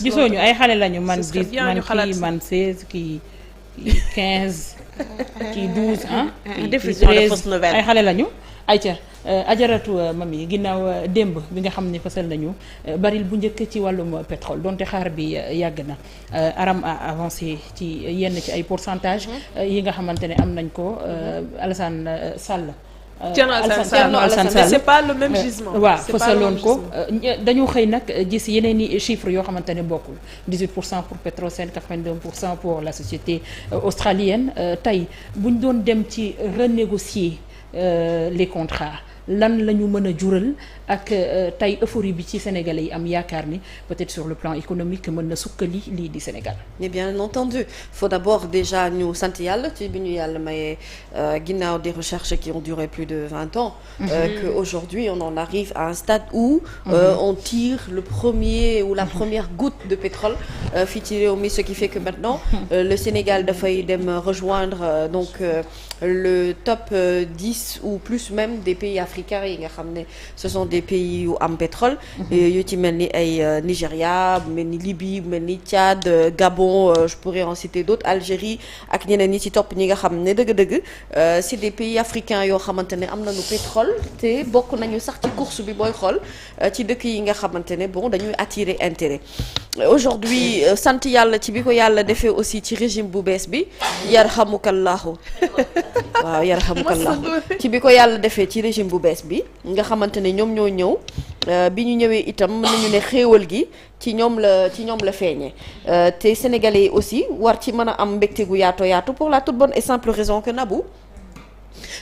gisoo ñu ay xale lañu man 10 man kii man 16 kii 15 kii 12 ah. diffusion de fausses nouvelles ay xale lañu. ayca ajaratu mami ginnaaw démb bi nga xam ne fasal nañu baril bu njëkk ci wàllum pétrole donte xaar bi yàgg na Aram a avancé ci yenn ci ay pourcentage yi nga xamante ne am nañ ko Alassane Sall. Thierno Alassane Sall c'est pas le même gisement. waaw fasaloon ko dañu xëy nag gis yeneen i chiffres yoo xamante ne bokkul 18% pour Petrosen 82% pour la société australienne tey bu ñu doon dem ci renégocier les contrats lan la ñu mën a jural ak tey euphorie bi ci Sénégalais yi am yaakaar ni peut-être sur le plan économique mën na sukkali lii di Sénégal. mais bien entendu faut d'abord déjà ñu sant yàlla ci bi ñu yàlla mayee ginnaaw des recherches qui ont duré plus de 20 ans. Que aujourd'hui on en arrive à un stade où on tire le premier ou la première goutte de pétrole fii ci réew mi ce qui fait que maintenant le Sénégal dafay dem rejoindre donc le top 10 ou plus même des pays africains yi nga xam ne ce sont des pays yu am pétrole yu ci mel ni ay Nigéria mel ni Libye mel ni Tchad Gabon je pourrais en citer d'autres Algérie ak ñeneen ñi ci topp ñi nga xam ne dëgg-dëgg c'est des pays africains yoo xamante ne am nañu pétrole te bokk nañu sax ci course bi booy xool ci dëkk yi nga xamante ne bon dañuy attirer intérêt aujourd'hui sant yàlla ci bi ko yàlla defee aussi ci régime bu bees bi yarhamukallahu waaw yarhamukallahu ci bi ko yàlla defee ci régime bu bees bi nga xamante ne ñoom ñoo ñëw bi ñu ñëwee itam mën nañu ne xéewal gi ci ñoom la feeñee te sénégalais yi aussi war ci mën a am mbégte gu yaatu pour la toute bonne et simple raison que Nabou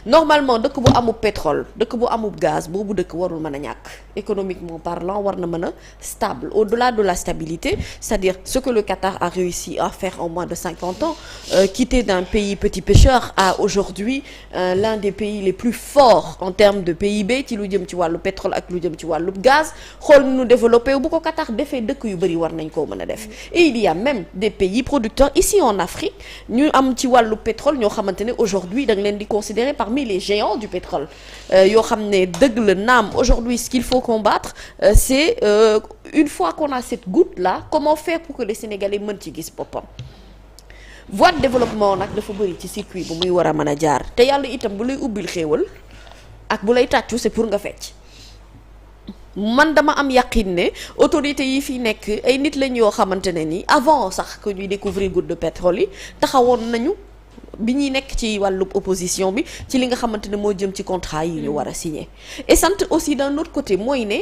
normalement dëkk bu amub pétrole dëkk bu amub gaz boobu dëkk warul mën a ñàkk économiquement parlant war na mën a stable au-delà de la stabilité c'est-à-dire ce que le Qatar a réussi à faire en moins de 50 ans quitter d'un pays petit pêcheur à aujourd'hui l'un des pays les plus forts en termes de PIB ci lu jëm ci wàllu pétrole ak lu jëm ci wàllu gaz xool nu développé bu ko Qatar defee dëkk yu bëri war nañ koo mën a def et il y a même des pays producteurs ici en Afrique ñu am ci wàllu pétrole ñoo xamante ne aujourd'hui da nga leen di considérer parmi les géants du pétrole yoo xam ne dëgg la naam aujourd'hui ce qu'il faut combattre c'est une fois qu'on a cette goutte là comment faire pour que les Sénégalais mën ci gis boppam voie de développement nag dafa bëri ci circuit bu muy war a mën a jaar te yàlla itam bu lay ubbil xéewal ak bu lay tàccu c'est pour nga fecc man dama am yaqin ne autorités yi fi nekk ay nit lañ yoo xamante ne ni avant sax que ñuy découvrir goutte de pétrole yi taxawoon nañu bi ñuy nekk ci wàllu opposition bi ci li nga xamante ne moo jëm ci contrat yi ñu war a signer et sant aussi d'un autre côté mooy ne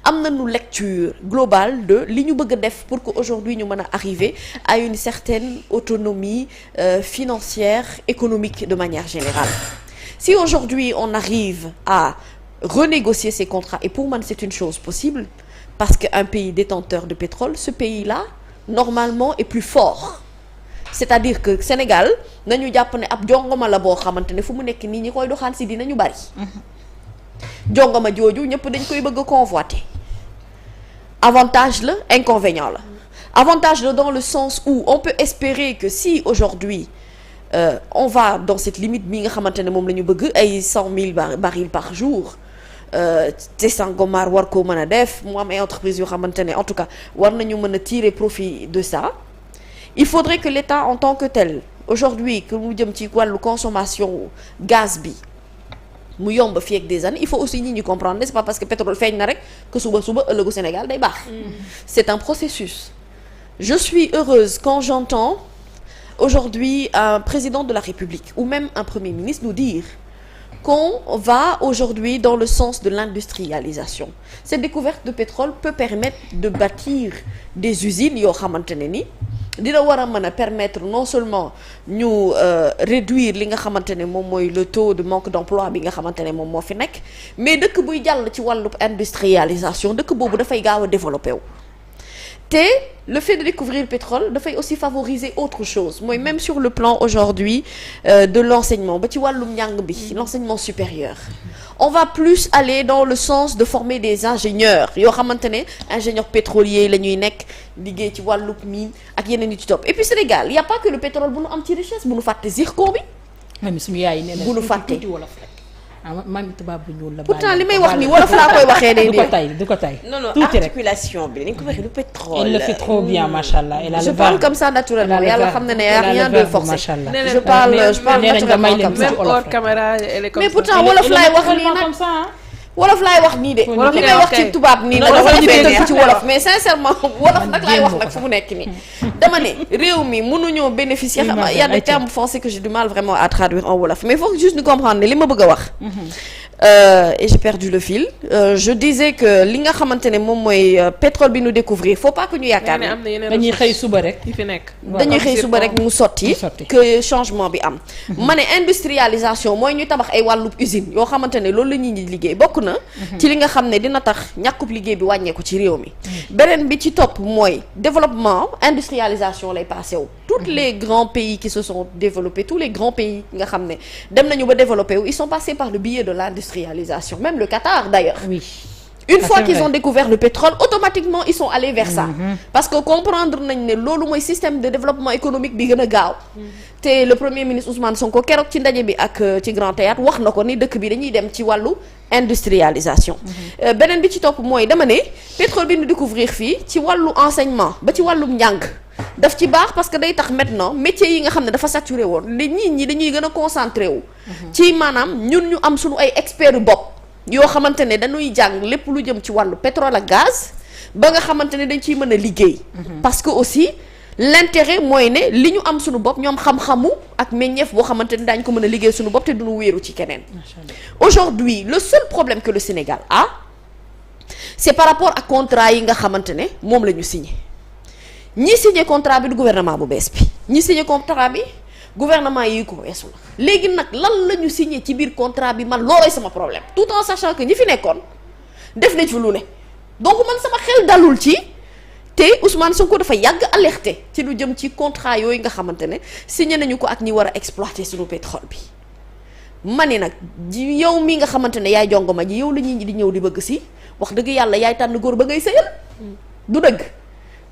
am nañu lecture globale de li ñu bëgg a def pour que aujourd'hui ñu mën a arriver à une certaine autonomie financière économique de manière générale si aujourd'hui on arrive à renégocier ces contrats et pour moi c'est une chose possible parce qu'un pays détenteur de pétrole ce pays-là normalement est plus fort c'est-à-dire que Sénégal nañu jàpp ne ab jongoma la boo xamante ne fu mu nekk nii ñi koy doxaan si dinañu bari jongoma jooju ñëpp dañ koy bëgg a convoiter avantage la inconvénient la avantage la dans le sens où on peut espérer que si aujourd'hui on va dans cette limite bi nga xamante ne moom la ñu bëgg ay 100 000 barils par jour te Sangomar war koo mën a def mu am ay entreprises yoo xamante ne en tout cas war nañu mën a tirer profit de ça il faudrait que l'État en tant que tel aujourd'hui que mu jëm ci wàllu consommation gaz bi mu yomb fii ak des années il faut aussi ñi ñu comprendre c'est pas parce que pétrole feeñ na rek que suba ëllëgu Sénégal day baax c'est un processus je suis heureuse quand j'entends aujourd'hui un président de la République ou même un premier ministre nous dire qu'on va aujourd'hui dans le sens de l'industrialisation cette découverte de pétrole peut permettre de bâtir des usines yoo xamante ne ni dina war a mën a permettre non seulement ñu réduire li nga xamante ne moom mooy le taux de manque d'emploi bi nga xamante ne moom moo fi nekk mais dëkk buy jàll ci wàllu industrialisation dëkk boobu dafay gaaw a développer wu te le fait de découvrir le pétrole dafay aussi favoriser autre chose mooy même sur le plan aujourd'hui de l'enseignement ba ci wàllum njàng bi l'enseignement supérieur on va plus aller dans le sens de former des ingénieurs yoo xamante ne ingénieurs pétroliers la ñuy nekk liggéey ci wàllub mine ak yeneen yi ci topp et puis Sénégal y a pas que le pétrole bu nu am ci richesse bu nu fàtte zircon bi même suñu yaay nee na bu nu fàtte maam tubaab bu ñuul la. pourtant li may wax ni wolof laa koy waxee day du ko tay non tuuti rek articulation bi dañ ko waxee lu pétrole. elle le fait trop bien macha allah. je parle comme ça naturellement yàlla xam na ne y a rien de forcé. je parle naturellement comme ça. même hors caméra elle est comme ça. mais pourtant wolof laay wax nii nag wolof laay wax nii de. li may wax ci tubaab nii nag dafa defee ci wolof mais sincèrement wolof nag laay wax nag fu mu nekk nii. dama ne réew mi mënuñoo bénéficier xam y a des termes français que j'ai du mal vraiment à traduire en wolof mais il faut juste ñu comprendre ne li ma bëgg a wax. Et j'ai perdu le fil. Je disais que li nga xamante ne moom mooy pétrole bi ñu découvrir faut pas que ñu yaakaar ne dañuy xëy suba rek. fi nekk dañuy xëy suba rek mu sotti que changement bi am. ma ne industrialisation mooy ñu tabax ay wàllub usine yoo xamante ne loolu la ñuy liggéey bokk na. ci li nga xam ne dina tax ñàkkub liggéey bi wàññeeku ci réew mi. beneen bi ci topp mooy développement industrialisation lay passé wu. tous les grands pays qui se sont développés tous les grands pays nga xam ne dem nañu ba développé wu ils sont passés par le biais de l'industrialisation même le Qatar d'ailleurs. Oui. Une fois qu'ils ont découvert le pétrole automatiquement ils sont allés vers ça. parce que comprendre nañ ne loolu mooy système de développement économique bi gën a gaaw. te le premier ministre Ousmane Sonko keroog ci ndaje bi ak ci Grand Théâtre wax na ko ni dëkk bi dañuy dem ci wàllu industrialisation. beneen bi ci topp mooy dama ne pétrole bi ñu découvrir fii ci wàllu enseignement ba ci wàllum njàng. daf ci baax parce que day tax maintenant métiers yi nga xam ne dafa saturé woon li nit ñi dañuy gën a concentré wu. ci maanaam ñun ñu am suñu ay experts bopp yoo xamante ne dañuy jàng lépp lu jëm ci wàllu pétrole ak gaz ba nga xamante ne dañ ciy mën a liggéey. parce que aussi l'intérêt mooy ne li ñu am suñu bopp ñoom xam-xamu ak meññeef boo xamante ne daañu ko mën a liggéey suñu bopp te duñu wéeru ci keneen. Aujourd'hui le seul problème que le Sénégal a c'est par rapport ak contrat yi nga xamante ne moom la ñu signé. ñi signé contrat bi du gouvernement bu bees bi ñi signé contrat bi gouvernement yi ko weesu la léegi nag lan la ñu signé ci biir contrat bi man loolooy sama problème tout en sachant que ñi fi nekkoon def nañ fi lu ne donc man sama xel dalul ci te Ousmane Sonko dafa yàgg alerté ci lu jëm ci contrat yooyu nga xamante ne signé nañu ko ak ñi war a exploiter suñu pétrole bi ma ne nag yow mi nga xamante ne yaay jongoma ji yow la ñuy di ñëw di bëgg si wax dëgg yàlla yaay tànn góor ba ngay sëyal du dëgg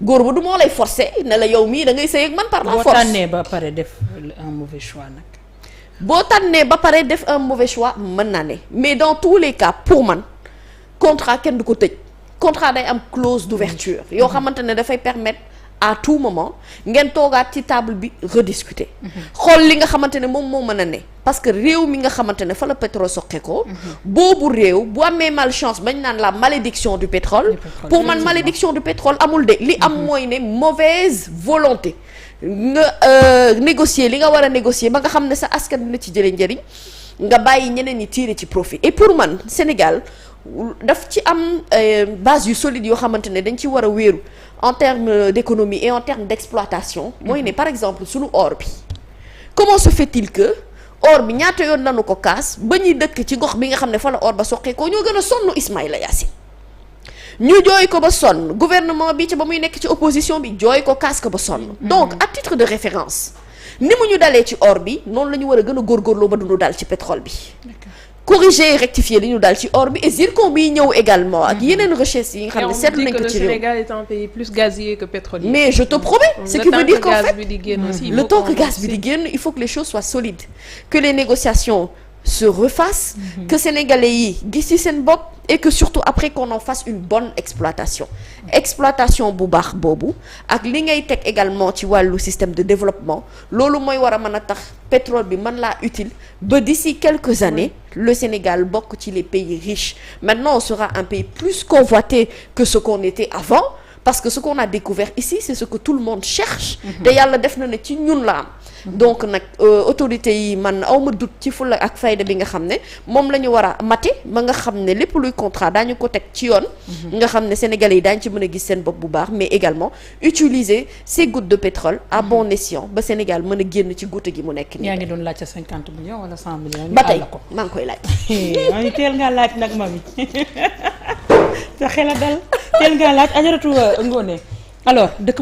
góor ba du moo lay forcer ne la yow mii da ngay sëy ak man par la force. boo tànnee ba pare def un mauvais choix nag. boo tànnee ba pare def un mauvais choix mën naa ne mais dans tous les cas pour man contrat kenn du ko tëj contrat day am clause d'ouverture yoo xamante ne dafay permettre à tout moment ngeen toogaat ci table bi rediscuter. xool li nga xamante ne moom moo mën a ne. parce que réew mi nga xamante ne fa la pétrole soqe ko. boobu réew bu amee malchance bañ naan la malédiction du pétrole. pour man malédiction du pétrole amul de li am mooy ne mauvaise volonté. nga négocier li nga war a négocier ba nga xam ne sa askan dina ci jëlee njëriñ nga bàyyi ñeneen ñi tirer ci profit et pour man Sénégal daf ci am base yu solide yoo xamante ne dañ ci war a wéeru en termes d'économie et en termes d'exploitation. mooy ne par exemple sunu or bi comment se fait-il que or bi ñaata yoon nanu ko kaas ba ñuy dëkk ci gox bi nga xam ne fa la or ba soqee ko ñoo gën a sonn Ismaïla Yassine ñu jooy ko ba sonn gouvernement bi ci ba muy nekk ci opposition bi jooy ko kaas ko ba sonn. donc à titre de référence ni mu ñu dalee ci or bi noonu la ñu war a gën a góorgóorloo ba dundu dal ci pétrole bi. corriger rectifier li ñu daal ci or bi et zircon bi ñëw également ak yeneen recherches yi nga xam ne seetlu nañ ko ci réew. le Sénégal est un pays plus gazier que pétrolier. mais je te promets ce qui veut dire qu'en fait le temps que gaz bi di génn il faut que les choses soient solides que les négociations se refassent que sénégalais yi gis ci seen bopp et que surtout après qu'on en fasse une bonne exploitation bu baax boobu ak li ngay teg également ci wàllu système de développement loolu mooy war a mën a tax pétrole bi mën laa utile ba d'ici quelques années le Sénégal bokk ci les pays riches maintenant on sera un pays plus convoité que ce qu'on était avant parce que ce qu'on a découvert ici c'est ce que tout le monde cherche te yàlla def na ne ci ñun la am donc nag autorités yi man awma dut ci fulla ak fayda bi nga xam ne moom la ñu war a mate ba nga xam ne lépp luy contrat daañu ko teg ci yoon nga xam ne sénégalais yi daañu ci mën a gis seen bopp bu baax mais également utiliser ces gouttes de pétrole à bon escient ba Sénégal mën a génn ci goutte gi mu nekk nii. yaa ngi doon laaj sa 50 millions wala 100 millions. ba tey maa ngi koy laaj. mami teel ngaa laaj nag mami sa xel a dal teel ngaa laaj ajaratu Ngoné alors dëkk